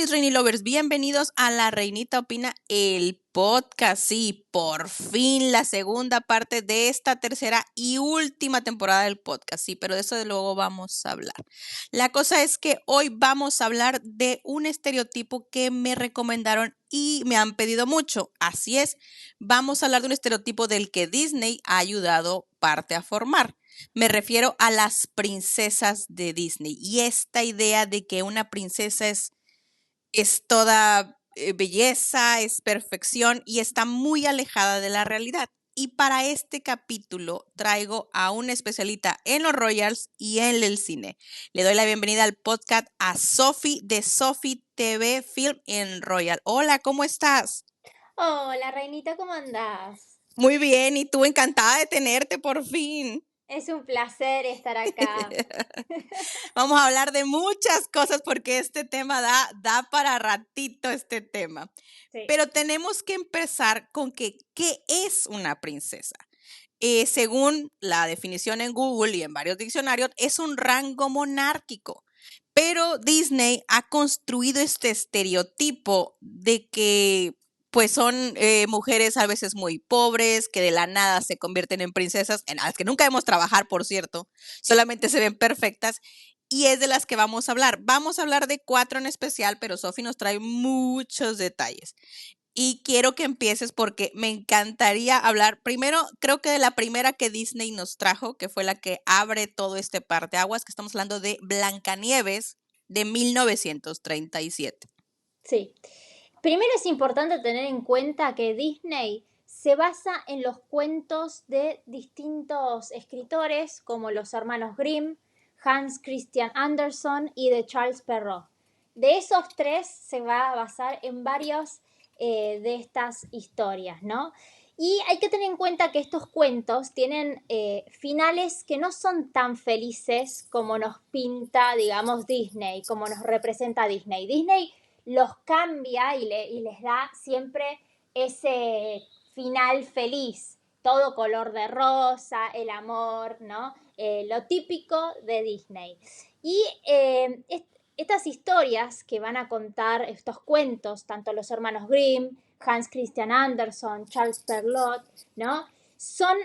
días, Rainy Lovers. Bienvenidos a La Reinita Opina, el podcast. Sí, por fin la segunda parte de esta tercera y última temporada del podcast. Sí, pero de eso de luego vamos a hablar. La cosa es que hoy vamos a hablar de un estereotipo que me recomendaron y me han pedido mucho. Así es, vamos a hablar de un estereotipo del que Disney ha ayudado parte a formar. Me refiero a las princesas de Disney y esta idea de que una princesa es toda belleza, es perfección y está muy alejada de la realidad. Y para este capítulo traigo a un especialista en los Royals y en el cine. Le doy la bienvenida al podcast a Sophie de Sophie TV Film en Royal. Hola, ¿cómo estás? Hola, Reinita, ¿cómo andás? Muy bien, y tú encantada de tenerte por fin. Es un placer estar acá. Vamos a hablar de muchas cosas porque este tema da para ratito este tema. Sí, Pero tenemos que empezar con ¿qué es una princesa? Según la definición en Google y en varios diccionarios, es un rango monárquico. Pero Disney ha construido este estereotipo de que pues son mujeres a veces muy pobres, que de la nada se convierten en princesas, en las que nunca vemos trabajar, por cierto, solamente se ven perfectas, y es de las que vamos a hablar. Vamos a hablar de 4 en especial, pero Sophie nos trae muchos detalles. Y quiero que empieces porque me encantaría hablar primero, creo que de la primera que Disney nos trajo, que fue la que abre todo este parteaguas, que estamos hablando de Blancanieves de 1937. sí. Primero es importante tener en cuenta que Disney se basa en los cuentos de distintos escritores como los hermanos Grimm, Hans Christian Andersen y de Charles Perrault. De esos tres se va a basar en varios de estas historias, ¿no? Y hay que tener en cuenta que estos cuentos tienen finales que no son tan felices como nos pinta, digamos, Disney, como nos representa Disney. Disney los cambia y les da siempre ese final feliz, todo color de rosa, el amor, ¿no? Lo típico de Disney. Y estas historias que van a contar estos cuentos, tanto los hermanos Grimm, Hans Christian Andersen, Charles Perrault, ¿no? Son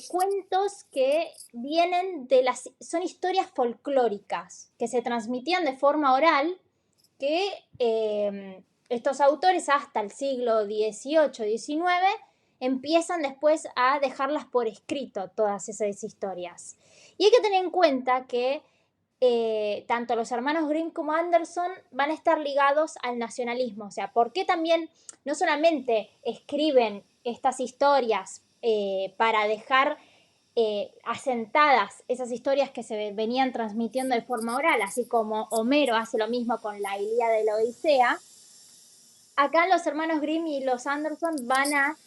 cuentos que vienen son historias folclóricas que se transmitían de forma oral que estos autores hasta el siglo XVIII-XIX empiezan después a dejarlas por escrito, todas esas historias. Y hay que tener en cuenta que tanto los hermanos Grimm como Anderson van a estar ligados al nacionalismo. O sea, ¿por qué también no solamente escriben estas historias para dejar asentadas esas historias que se venían transmitiendo de forma oral, así como Homero hace lo mismo con la Ilíada de la Odisea? Acá los hermanos Grimm y los Anderson van a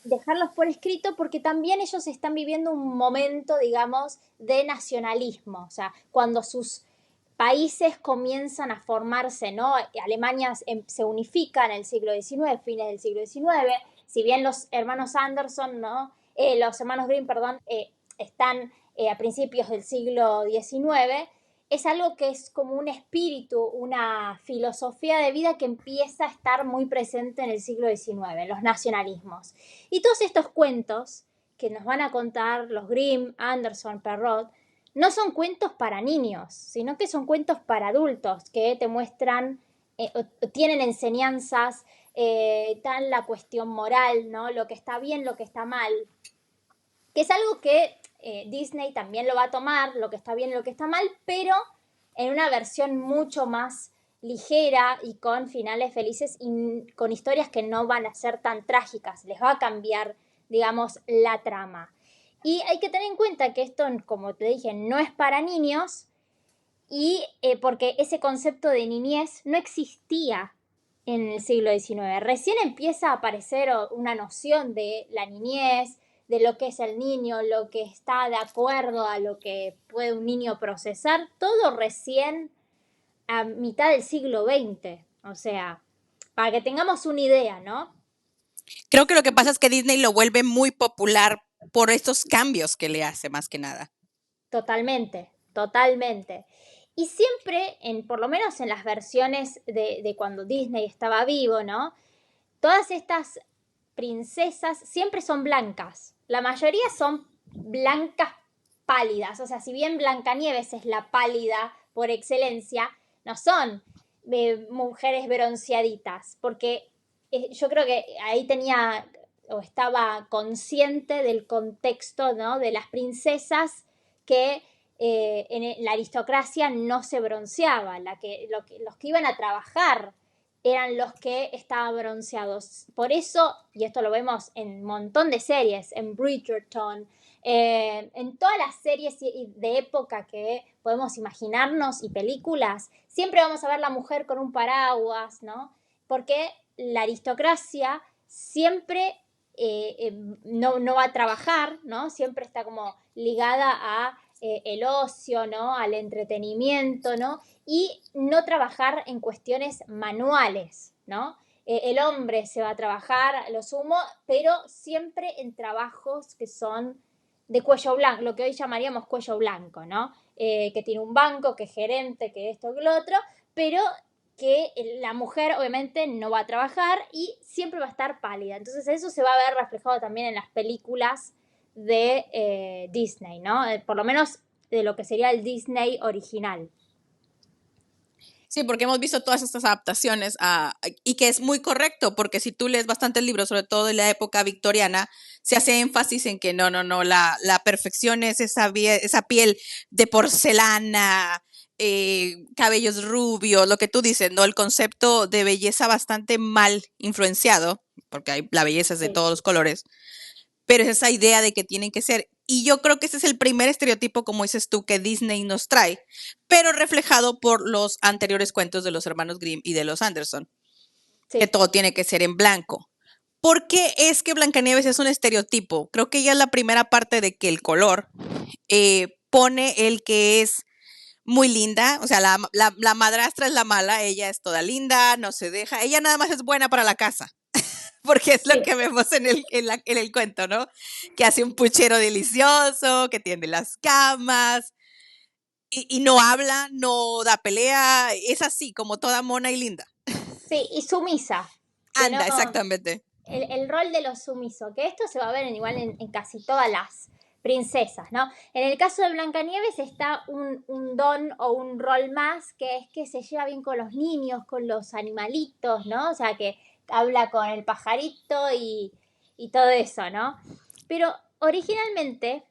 dejarlos por escrito porque también ellos están viviendo un momento, digamos, de nacionalismo, o sea, cuando sus países comienzan a formarse, ¿no? Alemania se unifica en el siglo XIX, fines del siglo XIX, si bien los hermanos Anderson, ¿no? Los hermanos Grimm, perdón, están a principios del siglo XIX, es algo que es como un espíritu, una filosofía de vida que empieza a estar muy presente en el siglo XIX, en los nacionalismos. Y todos estos cuentos que nos van a contar los Grimm, Anderson, Perrault, no son cuentos para niños, sino que son cuentos para adultos que te muestran, tienen enseñanzas, dan la cuestión moral, ¿no? Lo que está bien, lo que está mal, que es algo que Disney también lo va a tomar, lo que está bien y lo que está mal, pero en una versión mucho más ligera y con finales felices y con historias que no van a ser tan trágicas, les va a cambiar, digamos, la trama. Y hay que tener en cuenta que esto, como te dije, no es para niños y porque ese concepto de niñez no existía en el siglo XIX. Recién empieza a aparecer una noción de la niñez, de lo que es el niño, lo que está de acuerdo a lo que puede un niño procesar, todo recién a mitad del siglo XX. O sea, para que tengamos una idea, ¿no? Creo que lo que pasa es que Disney lo vuelve muy popular por estos cambios que le hace más que nada. Totalmente, totalmente. Y siempre, por lo menos en las versiones de cuando Disney estaba vivo, ¿no? Todas estas princesas siempre son blancas. La mayoría son blancas pálidas. O sea, si bien Blancanieves es la pálida por excelencia, no son mujeres bronceaditas. Porque yo creo que ahí tenía o estaba consciente del contexto, ¿no? De las princesas que en la aristocracia no se bronceaba. Los que iban a trabajar eran los que estaban bronceados. Por eso, y esto lo vemos en un montón de series, en Bridgerton, en todas las series de época que podemos imaginarnos y películas, siempre vamos a ver la mujer con un paraguas, ¿no? Porque la aristocracia siempre no va a trabajar, ¿no? Siempre está como ligada a el ocio, ¿no? Al entretenimiento, ¿no? Y no trabajar en cuestiones manuales, ¿no? El hombre se va a trabajar, lo sumo, pero siempre en trabajos que son de cuello blanco, lo que hoy llamaríamos cuello blanco, ¿no? Que tiene un banco, que es gerente, que esto, que lo otro, pero que la mujer obviamente no va a trabajar y siempre va a estar pálida. Entonces eso se va a ver reflejado también en las películas de Disney, ¿no? Por lo menos de lo que sería el Disney original. Sí, porque hemos visto todas estas adaptaciones y que es muy correcto, porque si tú lees bastantes libros, sobre todo de la época victoriana, se hace énfasis en que no, la perfección es esa piel de porcelana, cabellos rubios, lo que tú dices, ¿no? El concepto de belleza bastante mal influenciado, porque la belleza es de Sí. todos los colores, pero es esa idea de que tienen que ser. Y yo creo que ese es el primer estereotipo, como dices tú, que Disney nos trae, pero reflejado por los anteriores cuentos de los hermanos Grimm y de los Anderson, que Sí. todo tiene que ser en blanco. ¿Por qué es que Blancanieves es un estereotipo? Creo que ya es la primera parte de que el color pone el que es muy linda, o sea, la madrastra es la mala, ella es toda linda, no se deja, ella nada más es buena para la casa, porque es lo Sí. que vemos en el cuento, ¿no? Que hace un puchero delicioso, que tiende las camas, y no habla, no da pelea, es así, como toda mona y linda. Sí, y sumisa, que no, Anda, exactamente. el rol de lo sumiso, que esto se va a ver igual en casi todas las princesas, ¿no? En el caso de Blancanieves está un don o un rol más, que es que se lleva bien con los niños, con los animalitos, ¿no? O sea, que habla con el pajarito y todo eso, ¿no? Pero originalmente,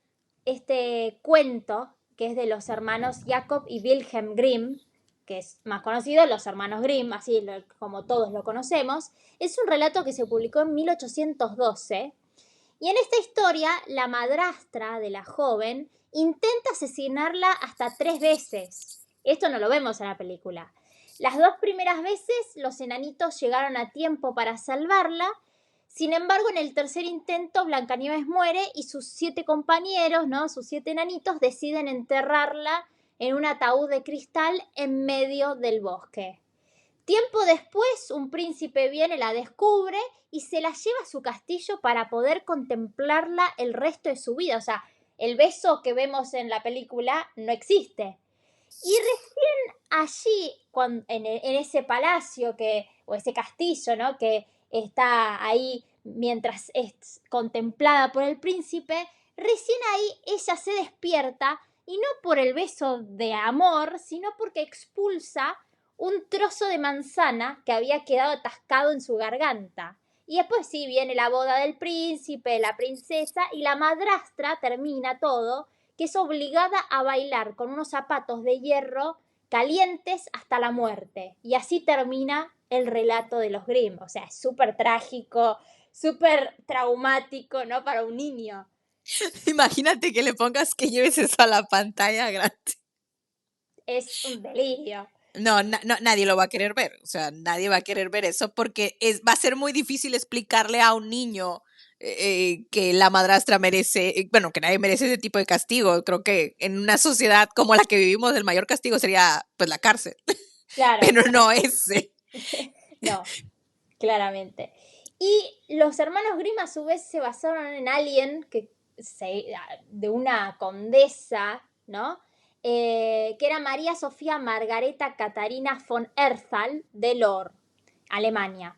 este cuento, que es de los hermanos Jacob y Wilhelm Grimm, que es más conocido, los hermanos Grimm, así como todos lo conocemos, es un relato que se publicó en 1812 y en esta historia la madrastra de la joven intenta asesinarla hasta 3 veces. Esto no lo vemos en la película. Las 2 primeras veces los enanitos llegaron a tiempo para salvarla. Sin embargo, en el tercer intento Blancanieves muere y sus 7 compañeros, ¿no? Sus 7 enanitos deciden enterrarla en un ataúd de cristal en medio del bosque. Tiempo después, un príncipe viene, la descubre y se la lleva a su castillo para poder contemplarla el resto de su vida. O sea, el beso que vemos en la película no existe. Y recién allí, en ese palacio o ese castillo, ¿no? Que está ahí mientras es contemplada por el príncipe, recién ahí ella se despierta y no por el beso de amor, sino porque expulsa un trozo de manzana que había quedado atascado en su garganta. Y después sí viene la boda del príncipe, la princesa y la madrastra termina todo, que es obligada a bailar con unos zapatos de hierro calientes hasta la muerte. Y así termina el relato de los Grimm. O sea, es súper trágico, súper traumático, ¿no? Para un niño. Imagínate que le pongas que lleves eso a la pantalla grande. Es un delirio. No, nadie lo va a querer ver, o sea, nadie va a querer ver eso porque va a ser muy difícil explicarle a un niño que la madrastra merece, bueno, que nadie merece ese tipo de castigo. Creo que en una sociedad como la que vivimos, el mayor castigo sería pues la cárcel, Claro. pero no ese. No, claramente. Y los hermanos Grimm a su vez se basaron en alguien de una condesa, ¿no? que era María Sofía Margareta Catarina von Erzal de Lohr, Alemania,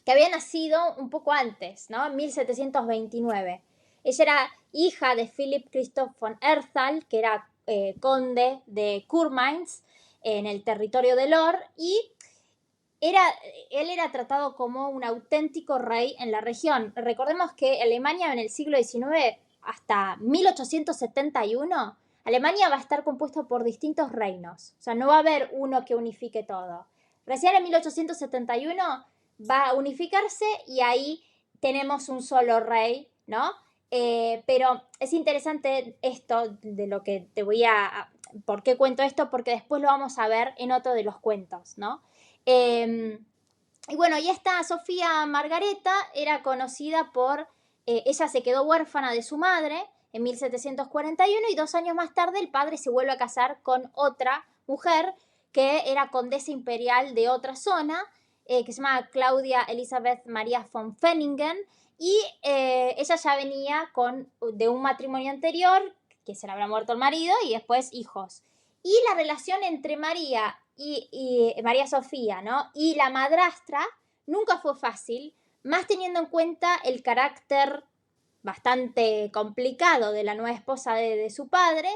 que había nacido un poco antes, ¿no? En 1729. Ella era hija de Philipp Christoph von Erzal, que era conde de Kurmainz, en el territorio de Lohr, y él era tratado como un auténtico rey en la región. Recordemos que Alemania en el siglo XIX hasta 1871, Alemania va a estar compuesto por distintos reinos. O sea, no va a haber uno que unifique todo. Recién en 1871 va a unificarse y ahí tenemos un solo rey, ¿no? Pero es interesante esto de lo que te voy a... ¿Por qué cuento esto? Porque después lo vamos a ver en otro de los cuentos, ¿no? Y bueno, y esta Sofía Margareta era conocida por, ella se quedó huérfana de su madre en 1741 y 2 años más tarde el padre se vuelve a casar con otra mujer que era condesa imperial de otra zona, que se llama Claudia Elizabeth Maria von Fenningen, y ella ya venía de un matrimonio anterior, que se le habrá muerto el marido, y después hijos. Y la relación entre María y María Sofía, ¿no? Y la madrastra nunca fue fácil, más teniendo en cuenta el carácter bastante complicado de la nueva esposa de su padre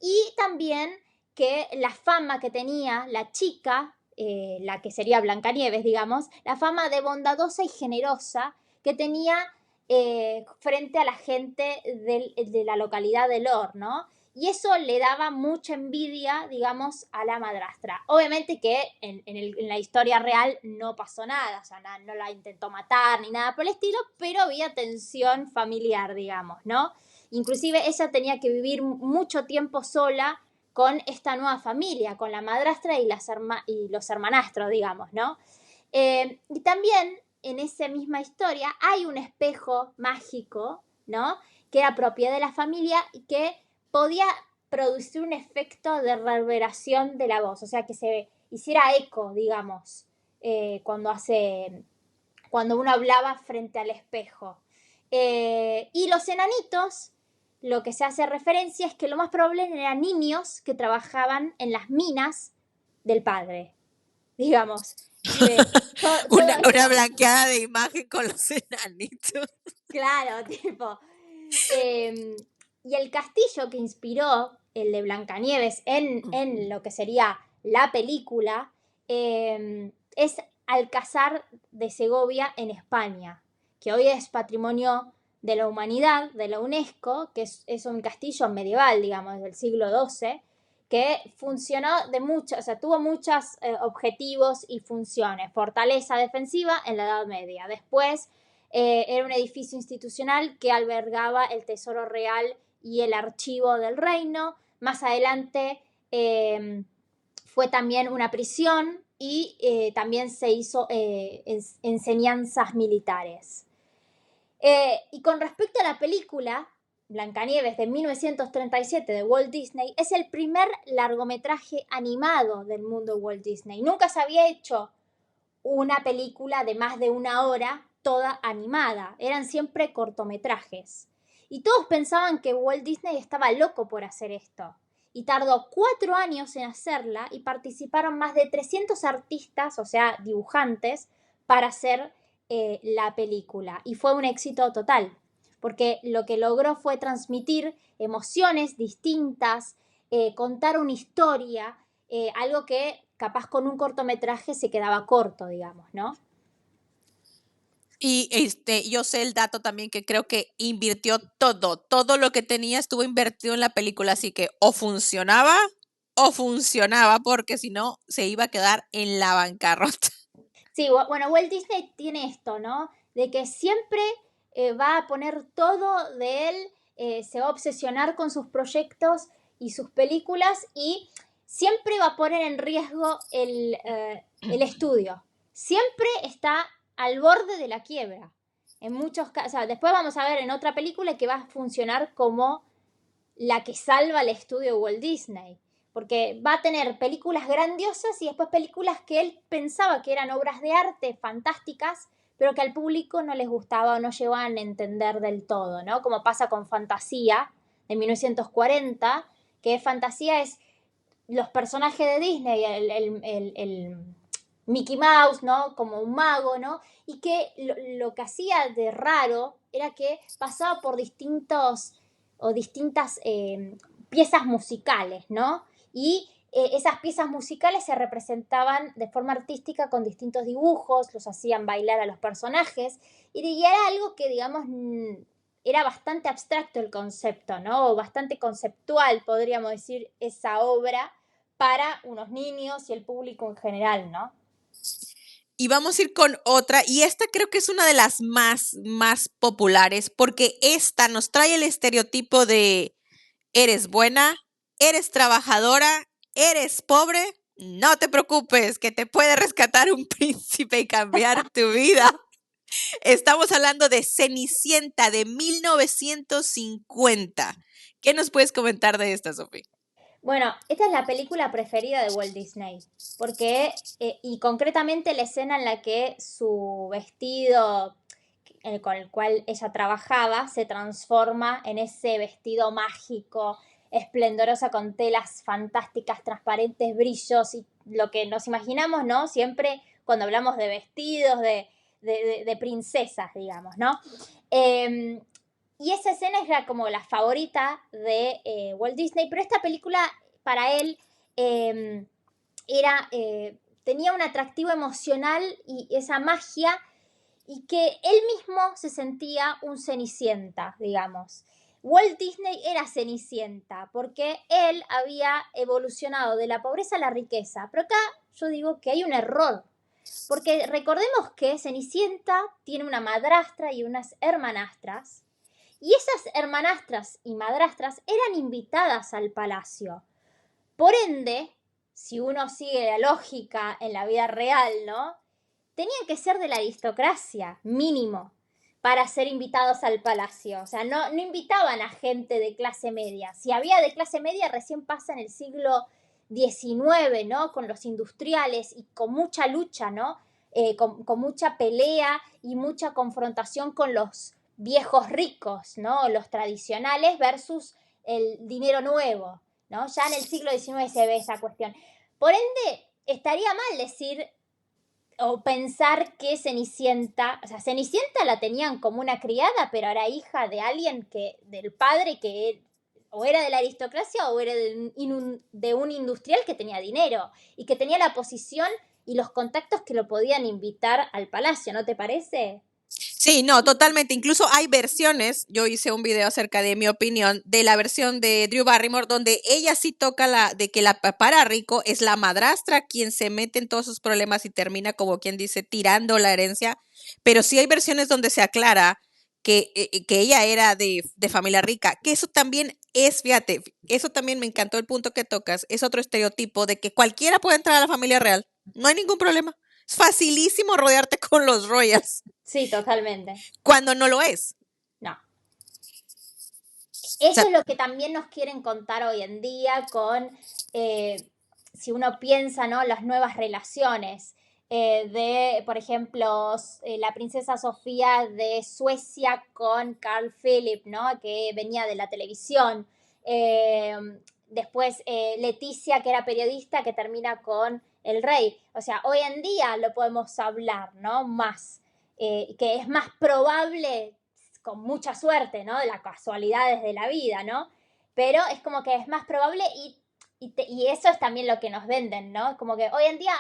y también que la fama que tenía la chica, la que sería Blancanieves, digamos, la fama de bondadosa y generosa que tenía frente a la gente de la localidad de Lohr, ¿no? Y eso le daba mucha envidia, digamos, a la madrastra. Obviamente que en la historia real no pasó nada, o sea, no la intentó matar ni nada por el estilo, pero había tensión familiar, digamos, ¿no? Inclusive ella tenía que vivir mucho tiempo sola con esta nueva familia, con la madrastra y los hermanastros, digamos, ¿no? Y también en esa misma historia hay un espejo mágico, ¿no? Que era propiedad de la familia y que podía producir un efecto de reverberación de la voz, o sea, que se hiciera eco, digamos, cuando uno hablaba frente al espejo. Y los enanitos, lo que se hace referencia es que lo más probable eran niños que trabajaban en las minas del padre, digamos. Todo Una esto, blanqueada de imagen con los enanitos. claro, tipo. Y el castillo que inspiró el de Blancanieves en lo que sería la película es Alcázar de Segovia en España, que hoy es Patrimonio de la Humanidad de la UNESCO, que es un castillo medieval, digamos, del siglo XII, que funcionó o sea, tuvo muchos objetivos y funciones. Fortaleza defensiva en la Edad Media. Después era un edificio institucional que albergaba el tesoro real y el archivo del reino. Más adelante fue también una prisión y también se hizo enseñanzas militares. Y con respecto a la película, Blancanieves de 1937 de Walt Disney es el primer largometraje animado del mundo de Walt Disney. Nunca se había hecho una película de más de 1 hora toda animada. Eran siempre cortometrajes. Y todos pensaban que Walt Disney estaba loco por hacer esto. Y tardó 4 años en hacerla y participaron más de 300 artistas, o sea, dibujantes, para hacer la película. Y fue un éxito total, porque lo que logró fue transmitir emociones distintas, contar una historia, algo que capaz con un cortometraje se quedaba corto, digamos, ¿no? Y yo sé el dato también que creo que invirtió todo lo que tenía estuvo invertido en la película, así que o funcionaba, porque si no se iba a quedar en la bancarrota. Sí, bueno, Walt Disney tiene esto, ¿no? De que siempre va a poner todo de él, se va a obsesionar con sus proyectos y sus películas y siempre va a poner en riesgo el estudio. Siempre está al borde de la quiebra. En muchos casos, o sea, después vamos a ver en otra película que va a funcionar como la que salva el estudio Walt Disney. Porque va a tener películas grandiosas y después películas que él pensaba que eran obras de arte fantásticas, pero que al público no les gustaba o no llevaban a entender del todo, ¿no? Como pasa con Fantasía de 1940, que fantasía es los personajes de Disney, el Mickey Mouse, ¿no? Como un mago, ¿no? Y que lo que hacía de raro era que pasaba por distintas piezas musicales, ¿no? Y esas piezas musicales se representaban de forma artística con distintos dibujos, los hacían bailar a los personajes, y era algo que, digamos, era bastante abstracto el concepto, ¿no? O bastante conceptual, podríamos decir, esa obra para unos niños y el público en general, ¿no? Y vamos a ir con otra, y esta creo que es una de las más populares, porque esta nos trae el estereotipo de eres buena, eres trabajadora, eres pobre, no te preocupes, que te puede rescatar un príncipe y cambiar tu vida. Estamos hablando de Cenicienta de 1950. ¿Qué nos puedes comentar de esta, Sofía? Bueno, esta es la película preferida de Walt Disney, porque, y concretamente la escena en la que su vestido con el cual ella trabajaba se transforma en ese vestido mágico, esplendoroso, con telas fantásticas, transparentes, brillos, y lo que nos imaginamos, ¿no? Siempre cuando hablamos de vestidos, de princesas, digamos, ¿no? Y esa escena era como la favorita de Walt Disney, pero esta película para él eh, era, tenía un atractivo emocional y esa magia, y que él mismo se sentía un Cenicienta, digamos. Walt Disney era Cenicienta porque él había evolucionado de la pobreza a la riqueza, pero acá yo digo que hay un error, porque recordemos que Cenicienta tiene una madrastra y unas hermanastras, y esas hermanastras y madrastras eran invitadas al palacio. Por ende, si uno sigue la lógica en la vida real, ¿no? Tenían que ser de la aristocracia, mínimo, para ser invitados al palacio. O sea, no invitaban a gente de clase media. Si había de clase media, recién pasa en el siglo XIX, ¿no? Con los industriales y con mucha lucha, ¿no? Con mucha pelea y mucha confrontación con los viejos ricos, ¿no? Los tradicionales versus el dinero nuevo, ¿no? Ya en el siglo XIX se ve esa cuestión. Por ende, estaría mal decir o pensar que Cenicienta, o sea, Cenicienta la tenían como una criada, pero era hija de alguien que, del padre que o era de la aristocracia o era de un industrial que tenía dinero y que tenía la posición y los contactos que lo podían invitar al palacio, ¿no te parece? Sí, no, totalmente. Incluso hay versiones, yo hice un video acerca de mi opinión, de la versión de Drew Barrymore, donde ella sí toca de que la papá rico es la madrastra quien se mete en todos sus problemas y termina, como quien dice, tirando la herencia. Pero sí hay versiones donde se aclara que ella era de familia rica, que eso también es, fíjate, eso también me encantó el punto que tocas, es otro estereotipo de que cualquiera puede entrar a la familia real, no hay ningún problema. Es facilísimo rodearte con los royals Sí, totalmente. cuando no lo es. No. O Eso sea, es lo que también nos quieren contar hoy en día con, si uno piensa, ¿no? Las nuevas relaciones de, por ejemplo, la princesa Sofía de Suecia con Carl Philip, ¿no? Que venía de la televisión. Eh, Después Leticia, que era periodista, que termina con el rey. O sea, hoy en día lo podemos hablar, ¿no? Más. Que es más probable, con mucha suerte, ¿no? De las casualidades de la vida, ¿no? Pero es como que es más probable y eso es también lo que nos venden, ¿no? Es como que hoy en día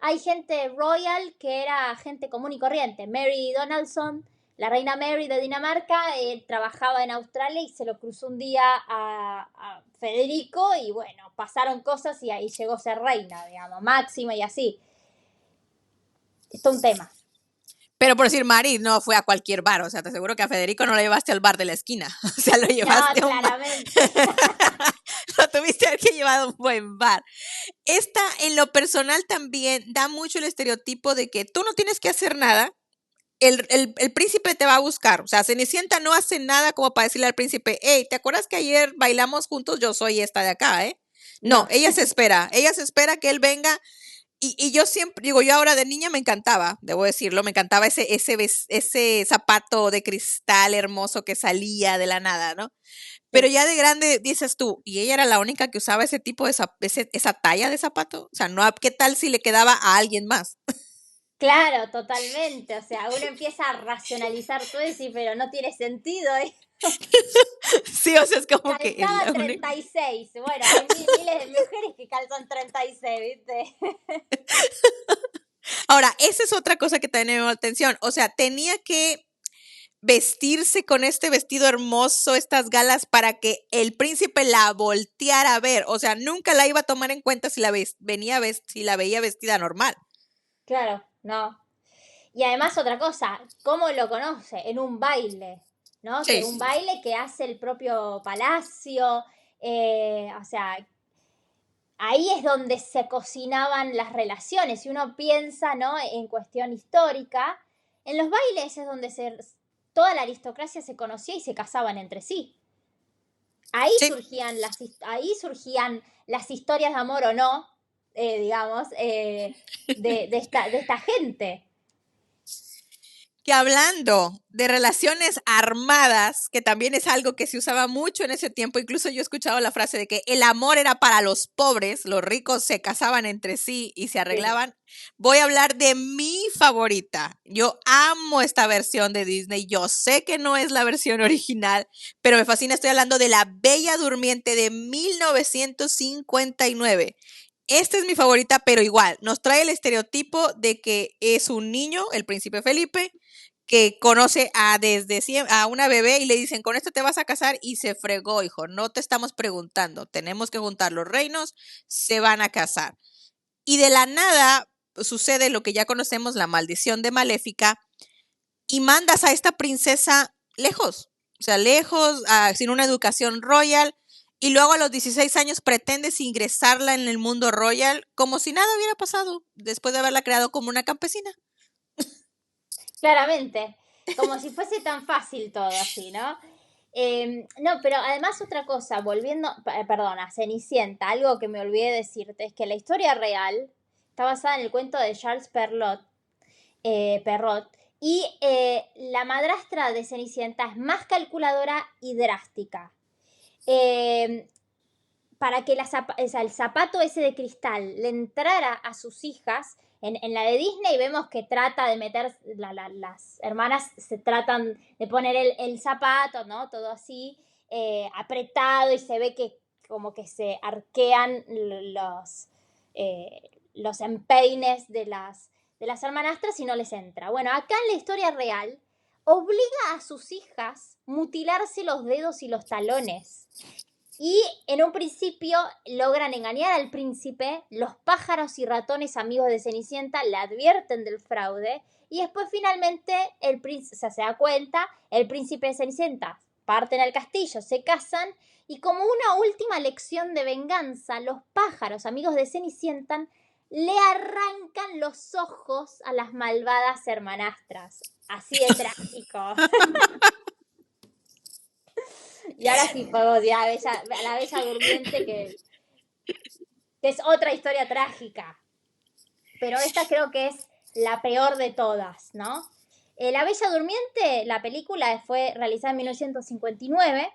hay gente royal que era gente común y corriente. Mary Donaldson, la reina Mary de Dinamarca, trabajaba en Australia y se lo cruzó un día a Federico y bueno, pasaron cosas y ahí llegó a ser reina, digamos, máxima y así. Esto es un tema. pero por decir, Mari no fue a cualquier bar, o sea, te aseguro que a Federico no lo llevaste al bar de la esquina, o sea, lo No, llevaste a un bar, claramente. lo tuviste que llevar a un buen bar. Esta, en lo personal, también da mucho el estereotipo de que tú no tienes que hacer nada, el príncipe te va a buscar, o sea, Cenicienta no hace nada como para decirle al príncipe, hey, ¿te acuerdas que ayer bailamos juntos? Yo soy esta de acá, ¿eh? No, No. ella se espera que él venga. Y yo siempre, digo, yo ahora de niña me encantaba, debo decirlo, me encantaba ese zapato de cristal hermoso que salía de la nada, ¿no? Pero Sí. ya de grande dices tú, y ella era la única que usaba ese tipo de esa talla de zapato. O sea, no, ¿qué tal si le quedaba a alguien más? Claro, totalmente. O sea, uno empieza a racionalizar todo y decir, pero no tiene sentido. Sí, o sea, es como que es Calzaba la única. 36. Bueno, hay miles de mujeres que calzan 36, ¿viste? Ahora, esa es otra cosa que también me llamó la atención. O sea, tenía que vestirse con este vestido hermoso, estas galas, para que el príncipe la volteara a ver. O sea, nunca la iba a tomar en cuenta si si la veía vestida normal. Claro, no. Y además otra cosa, ¿cómo lo conoce? En un baile, ¿no? Que Sí. un baile que hace el propio palacio, o sea, ahí es donde se cocinaban las relaciones. Si uno piensa, ¿no? En cuestión histórica, en los bailes es donde toda la aristocracia se conocía y se casaban entre sí. Ahí Sí. surgían ahí surgían las historias de amor o no, digamos, de esta gente. Que hablando de relaciones armadas, que también es algo que se usaba mucho en ese tiempo, incluso yo he escuchado la frase de que el amor era para los pobres, los ricos se casaban entre sí y se Sí. arreglaban. Voy a hablar de mi favorita. Yo amo esta versión de Disney. Yo sé que no es la versión original, pero me fascina. Estoy hablando de La Bella Durmiente de 1959. Esta es mi favorita, pero igual, nos trae el estereotipo de que es un niño, el príncipe Felipe, que conoce a una bebé y le dicen, con esto te vas a casar y se fregó, hijo, no te estamos preguntando, tenemos que juntar los reinos, se van a casar. Y de la nada sucede lo que ya conocemos, la maldición de Maléfica, y mandas a esta princesa lejos, o sea, lejos, sin una educación royal, y luego a los 16 años pretendes ingresarla en el mundo royal como si nada hubiera pasado, después de haberla creado como una campesina. Claramente, como si fuese tan fácil todo así, ¿no? No, pero además otra cosa, volviendo, perdona, Cenicienta, algo que me olvidé decirte, es que la historia real está basada en el cuento de Charles Perrault, y la madrastra de Cenicienta es más calculadora y drástica. Eh, para que el zapato ese de cristal le entrara a sus hijas, en la de Disney vemos que trata de meter, las hermanas se tratan de poner el zapato, ¿no? Todo así, apretado, y se ve que como que se arquean los empeines de las hermanastras y no les entra. Bueno, acá en la historia real obliga a sus hijas mutilarse los dedos y los talones. Y en un principio logran engañar al príncipe, los pájaros y ratones amigos de Cenicienta le advierten del fraude y después finalmente el príncipe se da cuenta, el príncipe de Cenicienta parten al castillo, se casan y como una última lección de venganza, los pájaros amigos de Cenicienta le arrancan los ojos a las malvadas hermanastras. Así de trágico. Y ahora sí podemos ir a la bella durmiente, que es otra historia trágica. Pero esta creo que es la peor de todas, ¿no? La Bella Durmiente, la película fue realizada en 1959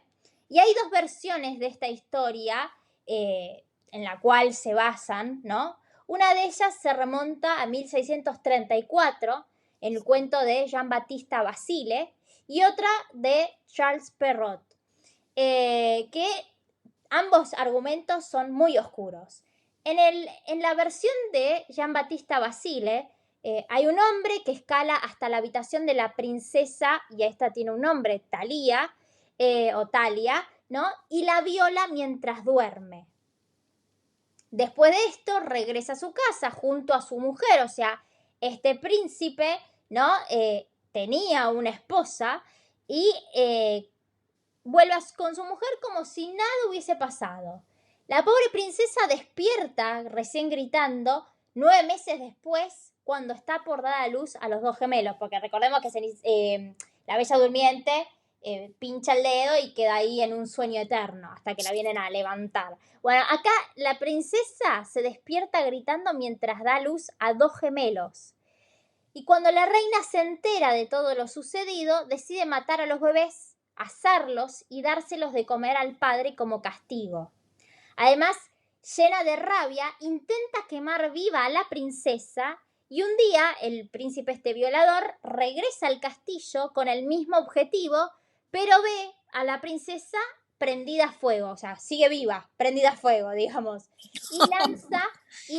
y hay dos versiones de esta historia en la cual se basan, ¿no? Una de ellas se remonta a 1634, en el cuento de Jean-Baptiste Basile, y otra de Charles Perrault, que ambos argumentos son muy oscuros. En la versión de Jean-Baptiste Basile, hay un hombre que escala hasta la habitación de la princesa, y esta tiene un nombre, Talía, o Talia, ¿no? Y la viola mientras duerme. Después de esto regresa a su casa junto a su mujer, o sea, este príncipe, ¿no? Tenía una esposa y vuelve con su mujer como si nada hubiese pasado. La pobre princesa despierta, recién gritando, 9 meses después, cuando está por dar a luz a los dos gemelos, porque recordemos que la Bella Durmiente pincha el dedo y queda ahí en un sueño eterno hasta que la vienen a levantar. Bueno, acá la princesa se despierta gritando mientras da luz a 2 gemelos. Y cuando la reina se entera de todo lo sucedido, decide matar a los bebés, asarlos y dárselos de comer al padre como castigo. Además, llena de rabia, intenta quemar viva a la princesa y un día el príncipe violador regresa al castillo con el mismo objetivo, pero ve a la princesa prendida a fuego, o sea, sigue viva, prendida a fuego, digamos, y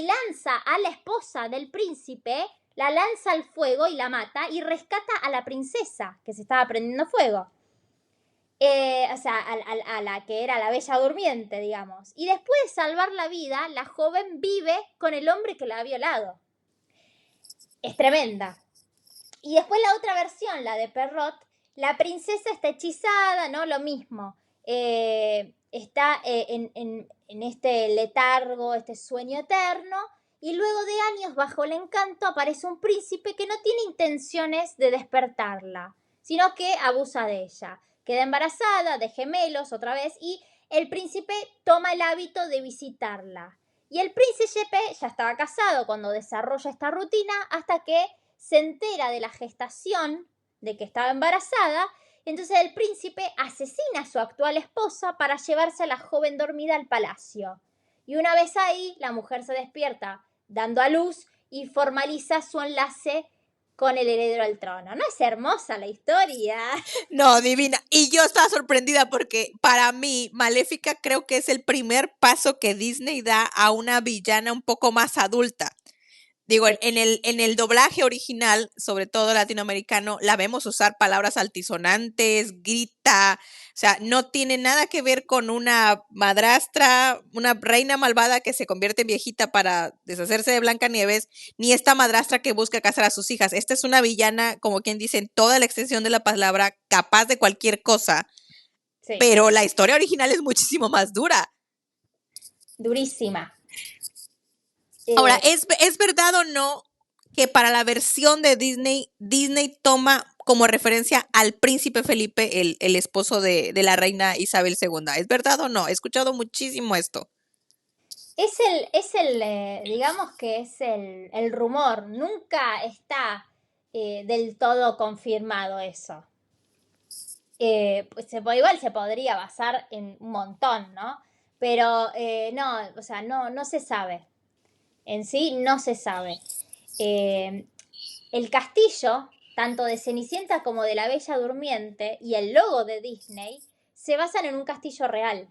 lanza a la esposa del príncipe, la lanza al fuego y la mata y rescata a la princesa que se estaba prendiendo fuego. O sea, a la que era la bella durmiente, digamos. Y después de salvar la vida, la joven vive con el hombre que la ha violado. Es tremenda. Y después la otra versión, la de Perrot, la princesa está hechizada, ¿no? Lo mismo. Está en este letargo, este sueño eterno, y luego de años, bajo el encanto, aparece un príncipe que no tiene intenciones de despertarla, sino que abusa de ella. Queda embarazada de gemelos otra vez y el príncipe toma el hábito de visitarla. Y el príncipe ya estaba casado cuando desarrolla esta rutina hasta que se entera de la gestación, de que estaba embarazada. Entonces el príncipe asesina a su actual esposa para llevarse a la joven dormida al palacio. Y una vez ahí, la mujer se despierta dando a luz y formaliza su enlace con el heredero al trono. ¿No es hermosa la historia? No, divina. Y yo estaba sorprendida porque para mí Maléfica creo que es el primer paso que Disney da a una villana un poco más adulta. Digo, en el doblaje original, sobre todo latinoamericano, la vemos usar palabras altisonantes, grita, o sea, no tiene nada que ver con una madrastra, una reina malvada que se convierte en viejita para deshacerse de Blancanieves, ni esta madrastra que busca casar a sus hijas. Esta es una villana, como quien dice, en toda la extensión de la palabra, capaz de cualquier cosa, Sí, pero la historia original es muchísimo más dura. durísima. Ahora, Eh, ¿es verdad o no que para la versión de Disney, Disney toma como referencia al príncipe Felipe, el esposo de la reina Isabel II? ¿Es verdad o no? He escuchado muchísimo esto. digamos que es el rumor. Nunca está del todo confirmado eso. Pues igual se podría basar en un montón, ¿no? Pero no, o sea, no se sabe. En sí no se sabe. Eh, el castillo, tanto de Cenicienta como de la Bella Durmiente, y el logo de Disney, se basan en un castillo real,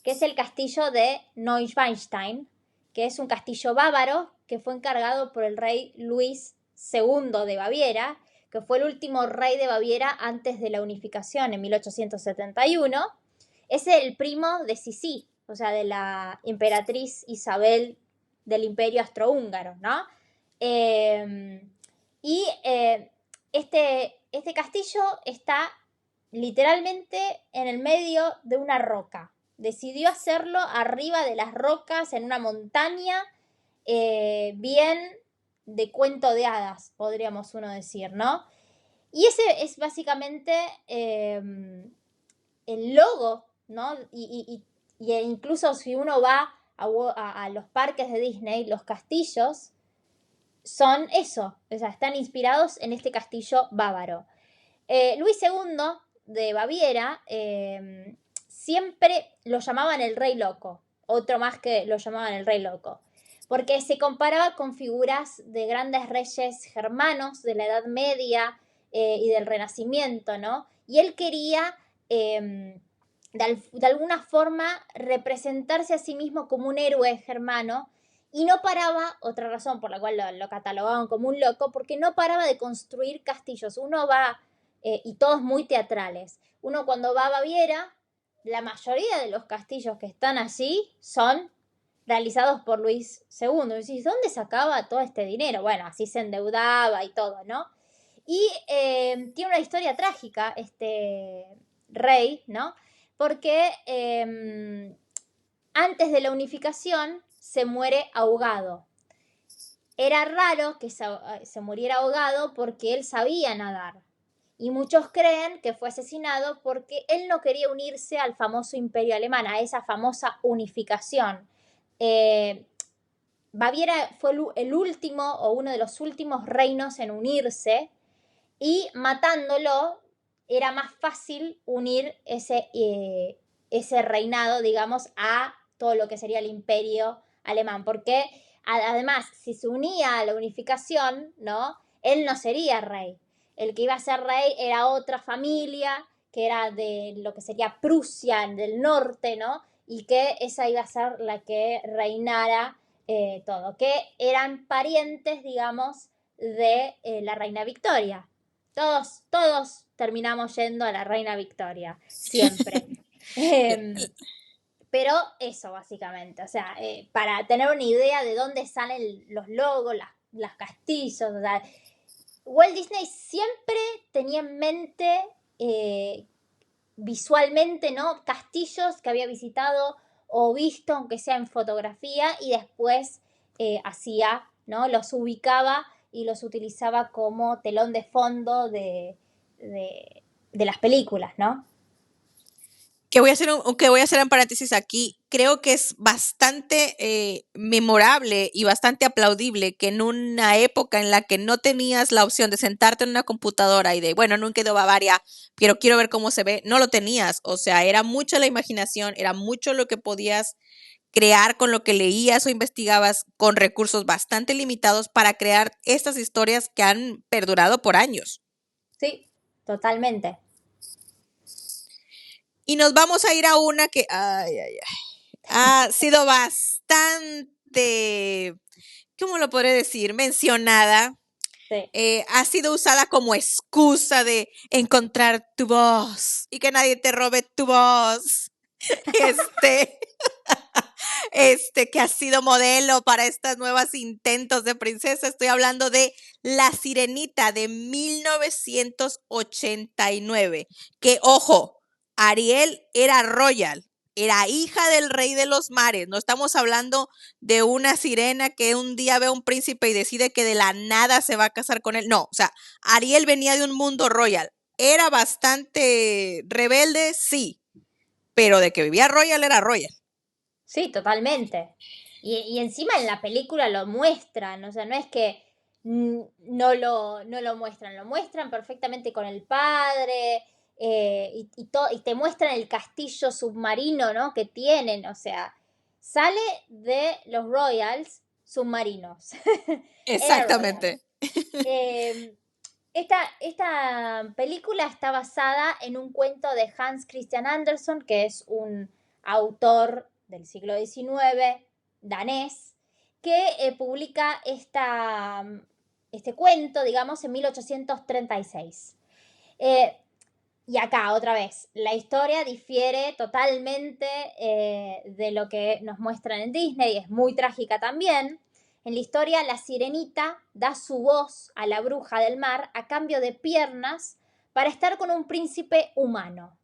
que es el castillo de Neuschwanstein, que es un castillo bávaro que fue encargado por el rey Luis II de Baviera, que fue el último rey de Baviera antes de la unificación en 1871. Es el primo de Sisi, o sea, de la emperatriz Isabel del Imperio Austrohúngaro, ¿no? Y este castillo está literalmente en el medio de una roca. Decidió hacerlo arriba de las rocas, en una montaña, bien de cuento de hadas, podríamos uno decir, ¿no? Y ese es básicamente el logo, ¿no? Y incluso si uno va a los parques de Disney, los castillos son eso, o sea, están inspirados en este castillo bávaro. Luis II de Baviera siempre lo llamaban el rey loco, otro más que lo llamaban el rey loco, porque se comparaba con figuras de grandes reyes germanos de la Edad Media y del Renacimiento, ¿no? Y él quería de alguna forma representarse a sí mismo como un héroe germano y no paraba, otra razón por la cual lo catalogaban como un loco, porque no paraba de construir castillos. Uno va, y todos muy teatrales, uno cuando va a Baviera, la mayoría de los castillos que están allí son realizados por Luis II. Y decís, ¿dónde sacaba todo este dinero? Bueno, así se endeudaba y todo, ¿no? Y tiene una historia trágica este rey, ¿no? Porque antes de la unificación se muere ahogado. Era raro que se muriera ahogado porque él sabía nadar. Y muchos creen que fue asesinado porque él no quería unirse al famoso imperio alemán, a esa famosa unificación. Baviera fue el último o uno de los últimos reinos en unirse, y matándolo era más fácil unir ese reinado, digamos, a todo lo que sería el imperio alemán, porque además, si se unía a la unificación, ¿no? Él no sería rey. El que iba a ser rey era otra familia, que era de lo que sería Prusia, del norte, ¿no? Y que esa iba a ser la que reinara todo, que eran parientes, digamos, de la reina Victoria. Todos terminamos yendo a la reina Victoria, siempre. Pero eso, básicamente. O sea, para tener una idea de dónde salen los logos, las castillos. O sea, Walt Disney siempre tenía en mente visualmente, ¿no? Castillos que había visitado o visto, aunque sea en fotografía, y después hacía, ¿no? Los ubicaba y los utilizaba como telón de fondo de las películas, ¿no? Que voy a hacer un paréntesis aquí. Creo que es bastante memorable y bastante aplaudible que en una época en la que no tenías la opción de sentarte en una computadora y de, bueno, nunca he ido a Bavaria, pero quiero ver cómo se ve, no lo tenías. O sea, era mucho la imaginación, era mucho lo que podías crear con lo que leías o investigabas con recursos bastante limitados para crear estas historias que han perdurado por años. Sí, totalmente. Y nos vamos a ir a una que, ay, ay, ay, ha sido bastante, ¿cómo lo podré decir? Mencionada. Sí. Ha sido usada como excusa de encontrar tu voz y que nadie te robe tu voz. Este, que ha sido modelo para estos nuevos intentos de princesa. Estoy hablando de La Sirenita de 1989. Que, ojo, Ariel era royal, era hija del rey de los mares. No estamos hablando de una sirena que un día ve a un príncipe y decide que de la nada se va a casar con él. No, o sea, Ariel venía de un mundo royal. Era bastante rebelde, sí, pero de que vivía royal era royal. Sí, totalmente. Y encima en la película lo muestran, o sea, no es que no lo muestran, lo muestran perfectamente con el padre, y te muestran el castillo submarino, ¿no? Que tienen, o sea, sale de los Royals submarinos. Air Royals. Exactamente. Eh, esta película está basada en un cuento de Hans Christian Andersen, que es un autor del siglo XIX, danés, que publica este cuento, digamos, en 1836. Y acá, otra vez, la historia difiere totalmente de lo que nos muestran en Disney, es muy trágica también. En la historia, la sirenita da su voz a la bruja del mar a cambio de piernas para estar con un príncipe humano.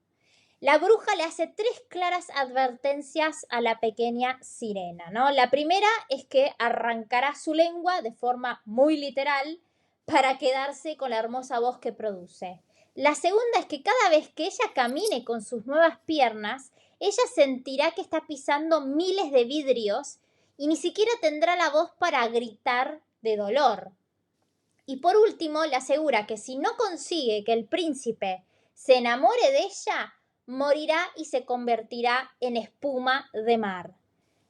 La bruja le hace tres claras advertencias a la pequeña sirena, ¿no? La primera es que arrancará su lengua de forma muy literal para quedarse con la hermosa voz que produce. La segunda es que cada vez que ella camine con sus nuevas piernas, ella sentirá que está pisando miles de vidrios y ni siquiera tendrá la voz para gritar de dolor. Y por último, le asegura que si no consigue que el príncipe se enamore de ella, morirá y se convertirá en espuma de mar.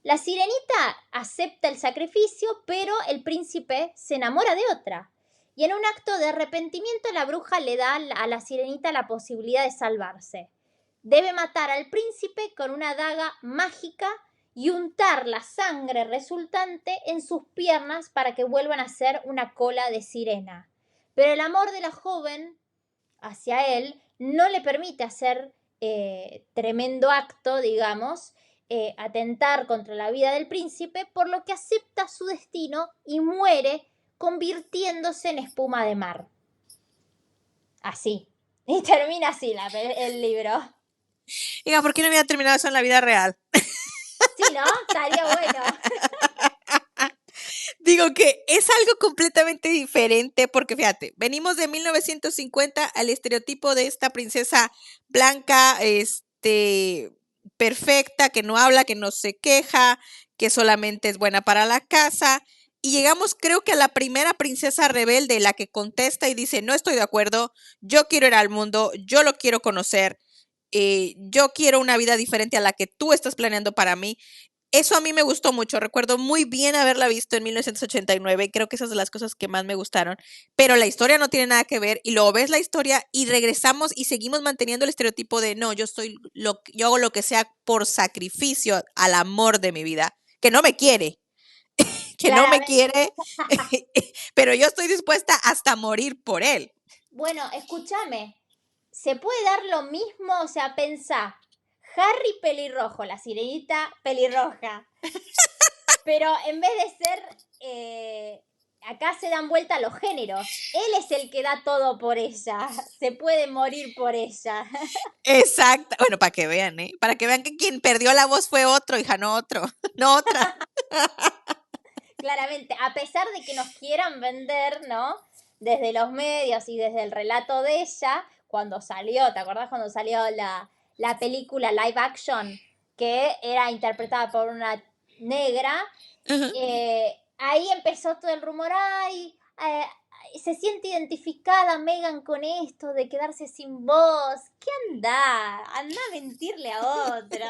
La sirenita acepta el sacrificio, pero el príncipe se enamora de otra. Y en un acto de arrepentimiento, la bruja le da a la sirenita la posibilidad de salvarse. Debe matar al príncipe con una daga mágica y untar la sangre resultante en sus piernas para que vuelvan a ser una cola de sirena. Pero el amor de la joven hacia él no le permite hacer tremendo acto, digamos, atentar contra la vida del príncipe, por lo que acepta su destino y muere convirtiéndose en espuma de mar. Así. Y termina así el libro. Diga, ¿por qué no había terminado eso en la vida real? Sí, ¿no? Estaría bueno. Digo que es algo completamente diferente porque fíjate, venimos de 1950 al estereotipo de esta princesa blanca, perfecta, que no habla, que no se queja, que solamente es buena para la casa. Y llegamos, creo que a la primera princesa rebelde, la que contesta y dice, no estoy de acuerdo, yo quiero ir al mundo, yo lo quiero conocer, yo quiero una vida diferente a la que tú estás planeando para mí. Eso a mí me gustó mucho. Recuerdo muy bien haberla visto en 1989 y creo que esas son las cosas que más me gustaron. Pero la historia no tiene nada que ver y luego ves la historia y regresamos y seguimos manteniendo el estereotipo de no, yo hago lo que sea por sacrificio al amor de mi vida, que no me quiere, que no me Claramente. quiere, pero yo estoy dispuesta hasta morir por él. Bueno, escúchame, se puede dar lo mismo, o sea, pensá, Harry pelirrojo, la sirenita pelirroja, pero en vez de ser, acá se dan vuelta los géneros, él es el que da todo por ella, se puede morir por ella. Exacto. Bueno, para que vean, ¿eh? Para que vean que quien perdió la voz fue otro, hija, no otro, no otra. Claramente, a pesar de que nos quieran vender, ¿no? Desde los medios y desde el relato de ella, cuando salió, ¿te acordás cuando salió la película live action que era interpretada por una negra? Ujú. Ahí empezó todo el rumor, ay, se siente identificada Megan con esto de quedarse sin voz. ¿Qué anda? Anda a mentirle a otro.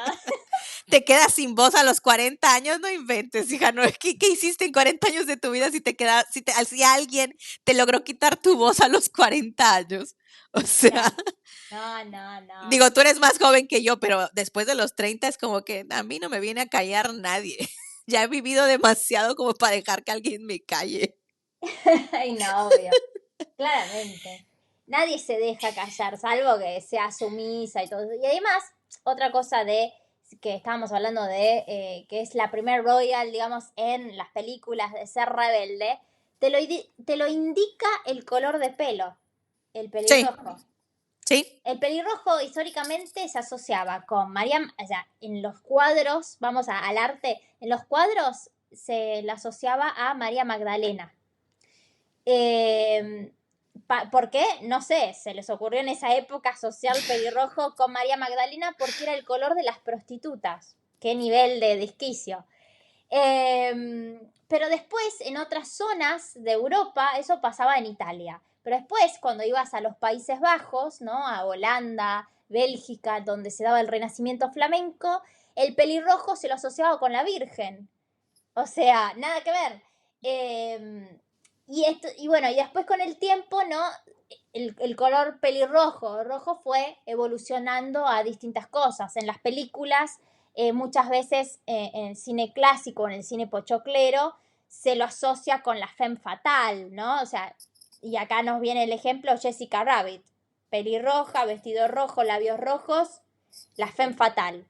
Te quedas sin voz a los 40 años, no inventes, hija, no, ¿qué hiciste en 40 años de tu vida si te queda, si alguien te logró quitar tu voz a los 40 años? O No, sea, no, no, no. digo, tú eres más joven que yo, pero después de los 30 es como que a mí no me viene a callar nadie. Ya he vivido demasiado como para dejar que alguien me calle. Ay, no, obvio. Claramente. Nadie se deja callar, salvo que sea sumisa y todo eso. Y además, otra cosa de que estábamos hablando de que es la primer Royal, digamos, en las películas de ser rebelde, te lo indica el color de pelo, el Sí, pelirrojo. sí. El pelirrojo históricamente se asociaba con María, o sea, en los cuadros, vamos al arte, en los cuadros se la asociaba a María Magdalena. Eh, ¿Por qué? No sé, se les ocurrió en esa época social pelirrojo con María Magdalena porque era el color de las prostitutas. Qué nivel de desquicio. Pero después, en otras zonas de Europa, eso pasaba en Italia. Pero después, cuando ibas a los Países Bajos, ¿no? A Holanda, Bélgica, donde se daba el renacimiento flamenco, el pelirrojo se lo asociaba con la Virgen. O sea, nada que ver. Y bueno, y después con el tiempo, ¿no? El color pelirrojo, rojo fue evolucionando a distintas cosas. En las películas, muchas veces en el cine clásico, en el cine pochoclero, se lo asocia con la femme fatale, ¿no? O sea, y acá nos viene el ejemplo Jessica Rabbit. Pelirroja, vestido rojo, labios rojos, la femme fatale.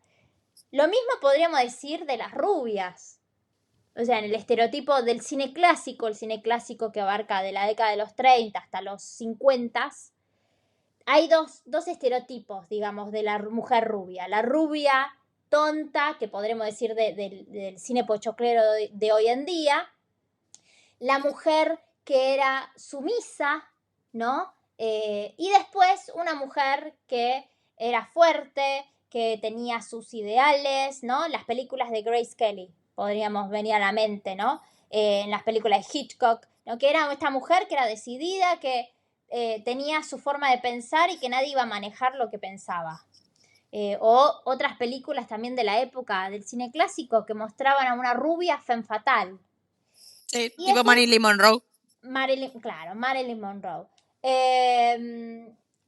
Lo mismo podríamos decir de las rubias. O sea, en el estereotipo del cine clásico, el cine clásico que abarca de la década de los 30 hasta los 50, hay dos estereotipos, digamos, de la mujer rubia. La rubia tonta, que podremos decir del cine pochoclero de hoy en día. La mujer que era sumisa, ¿no? Y después una mujer que era fuerte, que tenía sus ideales, ¿no? Las películas de Grace Kelly podríamos venir a la mente, ¿no? En las películas de Hitchcock, ¿no? Que era esta mujer que era decidida, que tenía su forma de pensar y que nadie iba a manejar lo que pensaba. O otras películas también de la época del cine clásico que mostraban a una rubia femme fatale. Sí, Y tipo después Marilyn Monroe. Marilyn Monroe.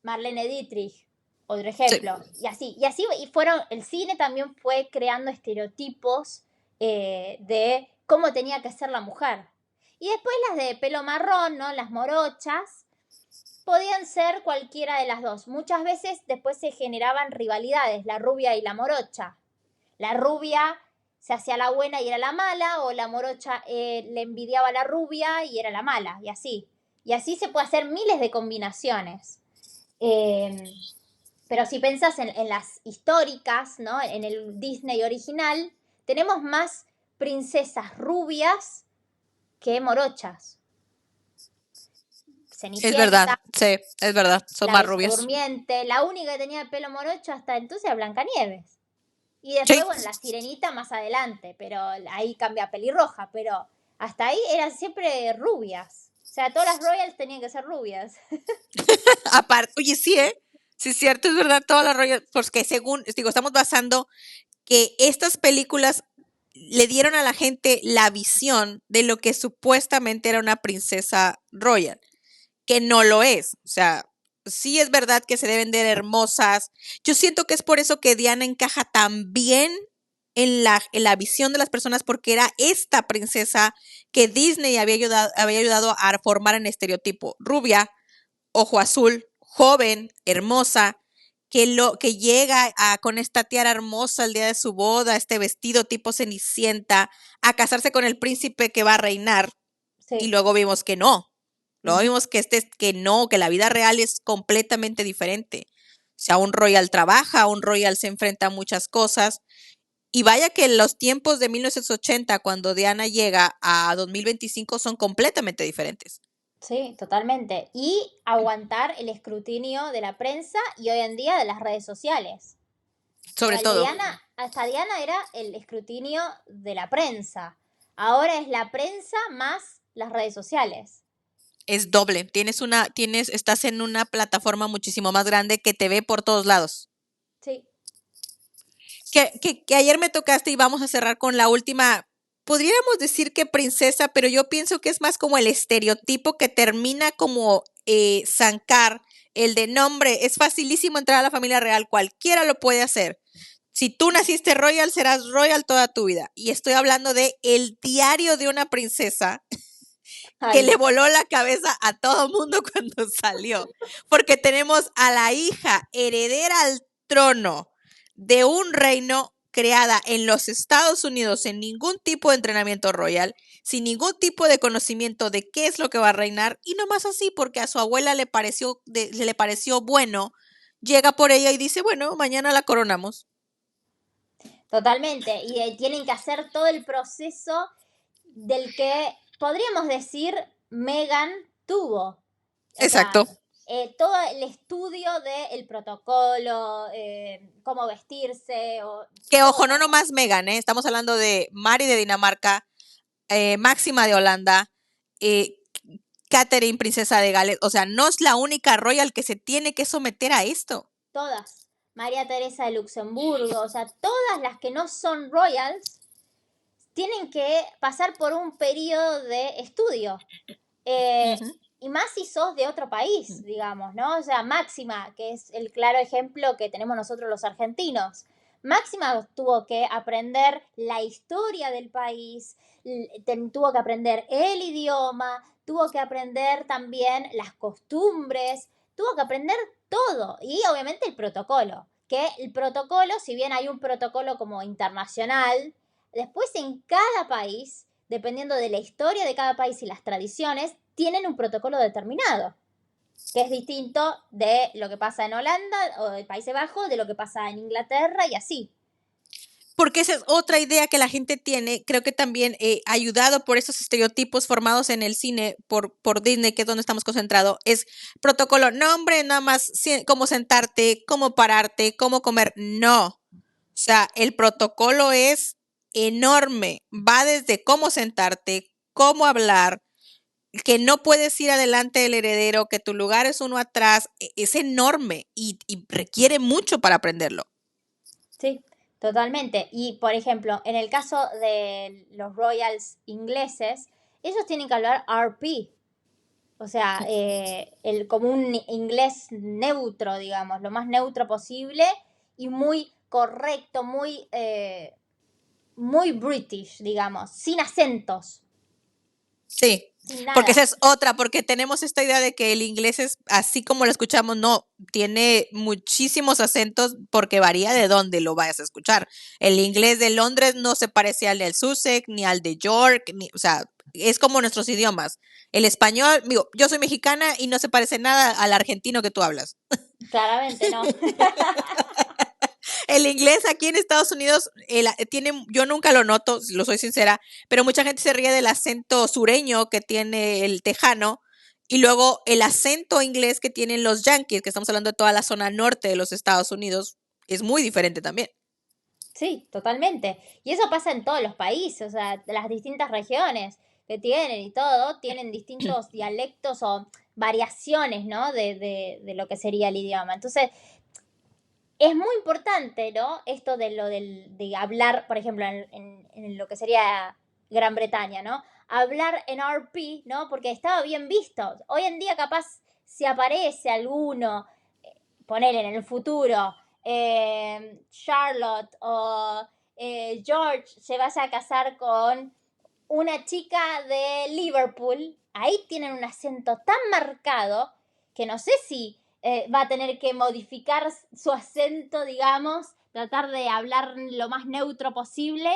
Marlene Dietrich, otro Sí. ejemplo. Y así, y fueron, el cine también fue creando estereotipos de cómo tenía que ser la mujer. Y después las de pelo marrón, ¿no? Las morochas, podían ser cualquiera de las dos. Muchas veces después se generaban rivalidades, la rubia y la morocha. La rubia se hacía la buena y era la mala, o la morocha le envidiaba a la rubia y era la mala, y así. Y así se puede hacer miles de combinaciones. Eh, pero si pensás en las históricas, ¿no? En el Disney original, tenemos más princesas rubias que morochas. Es verdad, Cenicienta, sí, es verdad, son la más Bella rubios. Durmiente, la única que tenía el pelo morocho hasta entonces era Blancanieves. Y después, Sí, bueno, la Sirenita más adelante, pero ahí cambia a pelirroja, pero hasta ahí eran siempre rubias. O sea, todas las royals tenían que ser rubias. aparte, oye, sí, ¿eh? Sí, es cierto, es verdad, toda la rollo, porque según, digo, estamos basando que estas películas le dieron a la gente la visión de lo que supuestamente era una princesa royal, que no lo es. O sea, sí es verdad que se deben de ver hermosas. Yo siento que es por eso que Diana encaja tan bien en la visión de las personas, porque era esta princesa que Disney había ayudado a formar en estereotipo. Rubia, ojo azul, joven, hermosa, que llega con esta tiara hermosa el día de su boda, este vestido tipo Cenicienta, a casarse con el príncipe que va a reinar, y Sí. luego vimos que no. Luego Ujú. vimos que no, que la vida real es completamente diferente. O sea, un royal trabaja, un royal se enfrenta a muchas cosas. Y vaya que los tiempos de 1980, cuando Diana llega a 2025, son completamente diferentes. Sí, totalmente. Y aguantar el escrutinio de la prensa y hoy en día de las redes sociales. Sobre El de todo. Diana, hasta Diana era el escrutinio de la prensa. Ahora es la prensa más las redes sociales. Es doble. Estás en una plataforma muchísimo más grande que te ve por todos lados. Sí. Que ayer me tocaste y vamos a cerrar con la última. Podríamos decir que princesa, pero yo pienso que es más como el estereotipo que termina como zancar el de nombre. Es facilísimo entrar a la familia real, cualquiera lo puede hacer. Si tú naciste royal, serás royal toda tu vida. Y estoy hablando de El diario de una princesa, que Ay, le no. voló la cabeza a todo mundo cuando salió. Porque tenemos a la hija heredera al trono de un reino creada en los Estados Unidos sin ningún tipo de entrenamiento royal, sin ningún tipo de conocimiento de qué es lo que va a reinar, y nomás así porque a su abuela le pareció bueno, llega por ella y dice, bueno, mañana la coronamos. Totalmente. Y tienen que hacer todo el proceso del que podríamos decir Megan tuvo. O sea, Exacto. todo el estudio del protocolo, cómo vestirse, o Que ojo, no todo. nomás Megan, ¿eh? Estamos hablando de Mari de Dinamarca, Máxima de Holanda, eh, Catherine, princesa de Gales. O sea, no es la única royal que se tiene que someter a esto. Todas. María Teresa de Luxemburgo, o sea, todas las que no son royals tienen que pasar por un periodo de estudio. Eh, Ujú. y más si sos de otro país, digamos, ¿no? O sea, Máxima, que es el claro ejemplo que tenemos nosotros los argentinos. Máxima tuvo que aprender la historia del país, tuvo que aprender el idioma, tuvo que aprender también las costumbres, tuvo que aprender todo y obviamente el protocolo. Que el protocolo, si bien hay un protocolo como internacional, después en cada país, dependiendo de la historia de cada país y las tradiciones, tienen un protocolo determinado, que es distinto de lo que pasa en Holanda o de Países Bajos, de lo que pasa en Inglaterra y así. Porque esa es otra idea que la gente tiene, creo que también ayudado por esos estereotipos formados en el cine por Disney, que es donde estamos concentrados, es protocolo, no hombre, nada más cómo sentarte, cómo pararte, cómo comer, no. O sea, el protocolo es enorme, va desde cómo sentarte, cómo hablar, que no puedes ir adelante del heredero, que tu lugar es uno atrás, es enorme y requiere mucho para aprenderlo. Sí, totalmente. Y por ejemplo, en el caso de los royals ingleses, ellos tienen que hablar RP, o sea, como un inglés neutro, digamos, lo más neutro posible y muy correcto, muy British, digamos, sin acentos, Sí, sin porque esa nada. es otra, porque tenemos esta idea de que el inglés es así como lo escuchamos, no, tiene muchísimos acentos porque varía de dónde lo vayas a escuchar. El inglés de Londres no se parece al del Sussex, ni al de York, o sea, es como nuestros idiomas. El español, digo, yo soy mexicana y no se parece nada al argentino que tú hablas. Claramente no. El inglés aquí en Estados Unidos tiene, yo nunca lo noto, lo soy sincera, pero mucha gente se ríe del acento sureño que tiene el tejano y luego el acento inglés que tienen los yankees, que estamos hablando de toda la zona norte de los Estados Unidos, es muy diferente también. Sí, totalmente. Y eso pasa en todos los países, o sea, las distintas regiones que tienen y todo, tienen distintos dialectos o variaciones, ¿no? De lo que sería el idioma. Entonces, es muy importante, ¿no? Esto de hablar, por ejemplo, en lo que sería Gran Bretaña, ¿no? Hablar en RP, ¿no? Porque estaba bien visto. Hoy en día capaz si aparece alguno, poner en el futuro, Charlotte o George se vaya a casar con una chica de Liverpool, ahí tienen un acento tan marcado que no sé si va a tener que modificar su acento, digamos, tratar de hablar lo más neutro posible,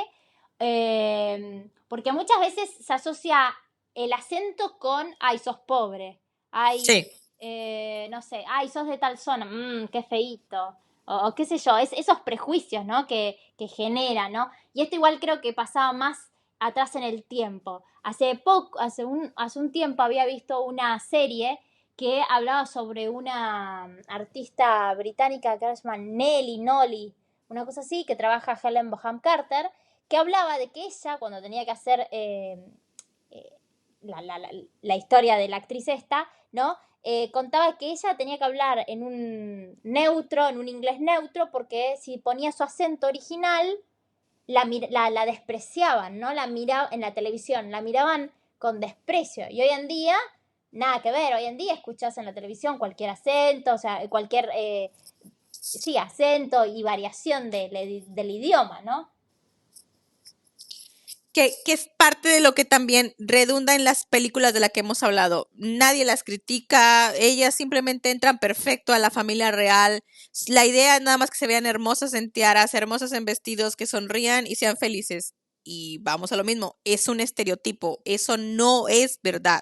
porque muchas veces se asocia el acento con, ay, sos pobre, ay, Sí. no sé, ay, sos de tal zona, qué feíto, o qué sé yo, esos prejuicios, ¿no? Que genera, ¿no? Y esto igual creo que pasaba más atrás en el tiempo. Hace un tiempo había visto una serie que hablaba sobre una artista británica que se llama Nelly Nolly, una cosa así, que trabaja Helen Bonham Carter, que hablaba de que ella, cuando tenía que hacer eh, la historia de la actriz esta, ¿no? Contaba que ella tenía que hablar en un neutro, en un inglés neutro, porque si ponía su acento original, la despreciaban, ¿no? La miraban en la televisión, la miraban con desprecio. Y hoy en día, nada que ver, hoy en día escuchas en la televisión cualquier acento, o sea, cualquier, sí, acento y variación del idioma, ¿no? Que es parte de lo que también redunda en las películas de las que hemos hablado. Nadie las critica, ellas simplemente entran perfecto a la familia real. La idea es nada más que se vean hermosas en tiaras, hermosas en vestidos, que sonrían y sean felices. Y vamos a lo mismo, es un estereotipo, eso no es verdad.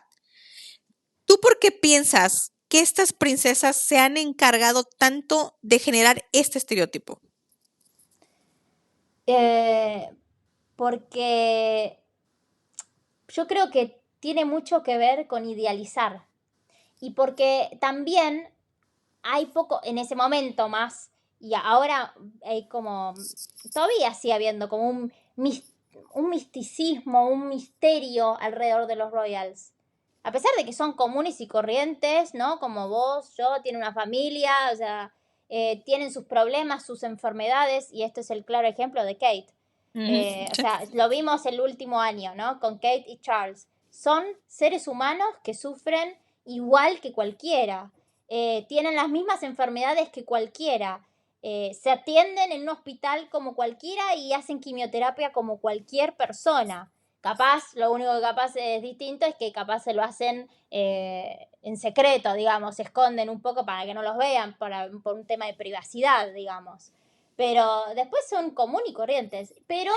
¿Tú por qué piensas que estas princesas se han encargado tanto de generar este estereotipo? Eh, Porque yo creo que tiene mucho que ver con idealizar. Y porque también hay poco, en ese momento más, y ahora hay como, todavía sigue habiendo como un misticismo, un misterio alrededor de los royals. A pesar de que son comunes y corrientes, ¿no? Como vos, yo, tienen una familia, o sea, tienen sus problemas, sus enfermedades, y este es el claro ejemplo de Kate. Ujú, O sí. sea, lo vimos el último año, ¿no? Con Kate y Charles. Son seres humanos que sufren igual que cualquiera. Tienen las mismas enfermedades que cualquiera. Se atienden en un hospital como cualquiera y hacen quimioterapia como cualquier persona. Capaz, lo único que capaz es distinto es que capaz se lo hacen en secreto, digamos, se esconden un poco para que no los vean por un tema de privacidad, digamos. Pero después son común y corrientes. Pero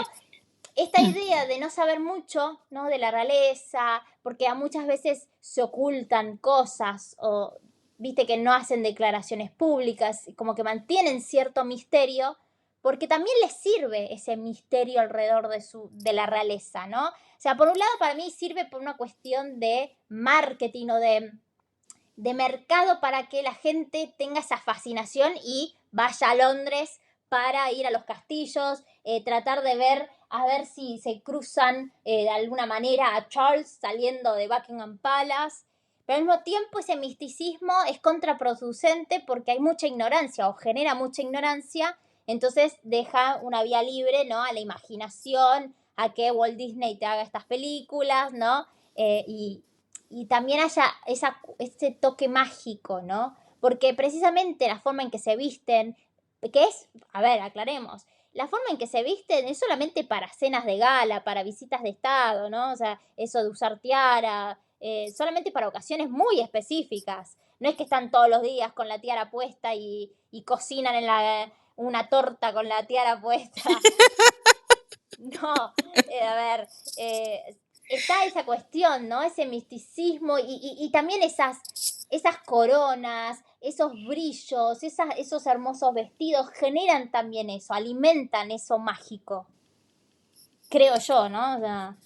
esta idea de no saber mucho, ¿no? De la realeza, porque a muchas veces se ocultan cosas o viste que no hacen declaraciones públicas, como que mantienen cierto misterio, porque también les sirve ese misterio alrededor de la realeza, ¿no? O sea, por un lado para mí sirve por una cuestión de marketing o de mercado para que la gente tenga esa fascinación y vaya a Londres para ir a los castillos, tratar de ver a ver si se cruzan de alguna manera a Charles saliendo de Buckingham Palace. Pero al mismo tiempo ese misticismo es contraproducente porque hay mucha ignorancia o genera mucha ignorancia, entonces deja una vía libre, ¿no? A la imaginación, a que Walt Disney te haga estas películas, ¿no? Y también haya ese toque mágico, ¿no? Porque precisamente la forma en que se visten, que es, a ver, aclaremos, la forma en que se visten es solamente para cenas de gala, para visitas de estado, ¿no? O sea, eso de usar tiara, solamente para ocasiones muy específicas. No es que están todos los días con la tiara puesta y cocinan una torta con la tiara puesta. No, a ver, está esa cuestión, ¿no? Ese misticismo y también esas coronas, esos brillos, esos hermosos vestidos generan también eso, alimentan eso mágico, creo yo, ¿no? O sea,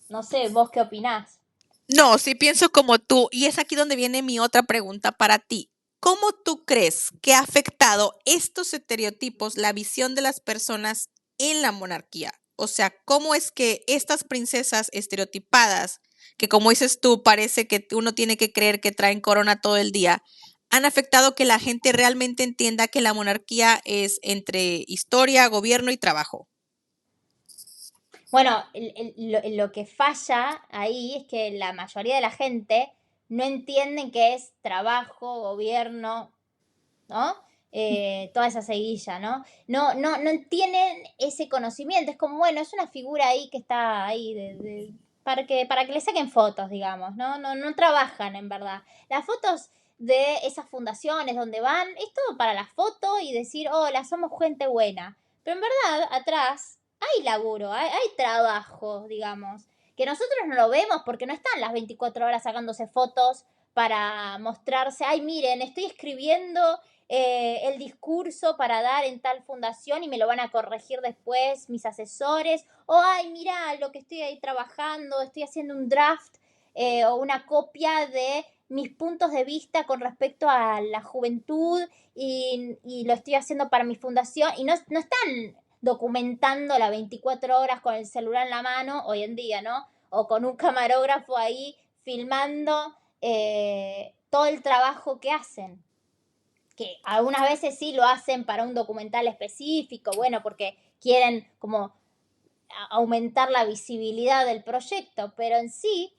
no sé, ¿vos qué opinás? No, sí pienso como tú, y es aquí donde viene mi otra pregunta para ti. ¿Cómo tú crees que ha afectado estos estereotipos la visión de las personas en la monarquía? O sea, ¿cómo es que estas princesas estereotipadas, que como dices tú, parece que uno tiene que creer que traen corona todo el día, han afectado que la gente realmente entienda que la monarquía es entre historia, gobierno y trabajo? Bueno, lo que falla ahí es que la mayoría de la gente no entienden que es trabajo, gobierno, ¿no? Toda esa seguilla, ¿no? No tienen ese conocimiento. Es como, bueno, es una figura ahí que está ahí para que le saquen fotos, digamos, ¿no? No trabajan en verdad. Las fotos de esas fundaciones donde van, es todo para la foto y decir, hola, somos gente buena. Pero en verdad, atrás hay laburo, hay trabajo, digamos. Que nosotros no lo vemos porque no están las 24 horas sacándose fotos para mostrarse, ay, miren, estoy escribiendo el discurso para dar en tal fundación y me lo van a corregir después mis asesores, o ay, mira lo que estoy ahí trabajando, estoy haciendo un draft o una copia de mis puntos de vista con respecto a la juventud y lo estoy haciendo para mi fundación y no están documentando las 24 horas con el celular en la mano hoy en día, ¿no? O con un camarógrafo ahí filmando todo el trabajo que hacen, que algunas veces sí lo hacen para un documental específico, bueno, porque quieren como aumentar la visibilidad del proyecto, pero en sí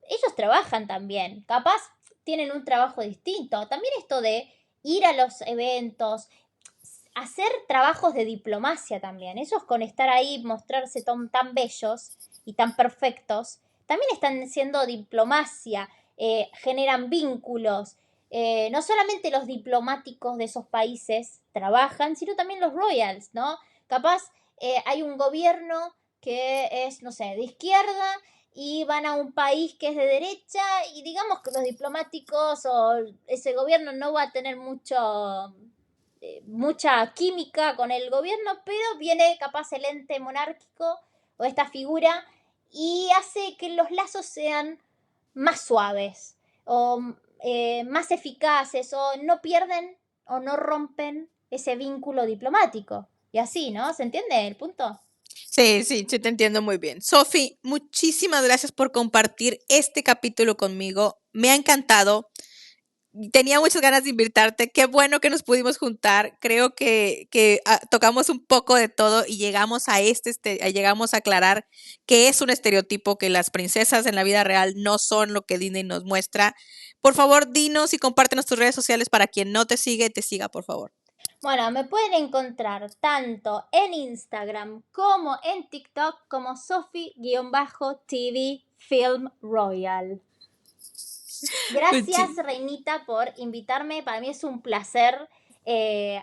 ellos trabajan también, capaz tienen un trabajo distinto. También esto de ir a los eventos, hacer trabajos de diplomacia también. Ellos con estar ahí, mostrarse tan bellos y tan perfectos, también están haciendo diplomacia, generan vínculos. No solamente los diplomáticos de esos países trabajan, sino también los royals, ¿no? Capaz hay un gobierno que es, no sé, de izquierda y van a un país que es de derecha y digamos que los diplomáticos o ese gobierno no va a tener mucha química con el gobierno, pero viene capaz el ente monárquico o esta figura y hace que los lazos sean más suaves o más eficaces o no pierden o no rompen ese vínculo diplomático. Y así, ¿no? ¿Se entiende el punto? Sí, sí, sí, te entiendo muy bien. Sofi, muchísimas gracias por compartir este capítulo conmigo. Me ha encantado. Tenía muchas ganas de invitarte. Qué bueno que nos pudimos juntar. Creo que tocamos un poco de todo y llegamos a llegamos a aclarar que es un estereotipo, que las princesas en la vida real no son lo que Disney nos muestra. Por favor, dinos y compártenos tus redes sociales para quien no te sigue, te siga, por favor. Bueno, me pueden encontrar tanto en Instagram como en TikTok como Sofi-TV Film Royal. Gracias, Reinita, por invitarme. Para mí es un placer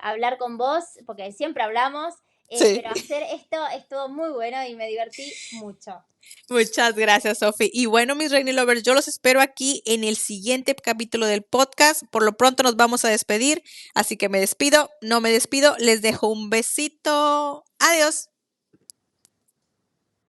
hablar con vos, porque siempre hablamos, Sí. pero hacer esto estuvo muy bueno y me divertí mucho. Muchas gracias, Sofi. Y bueno, mis Rainy Lovers, yo los espero aquí en el siguiente capítulo del podcast. Por lo pronto nos vamos a despedir, así que me despido, no me despido, les dejo un besito. Adiós.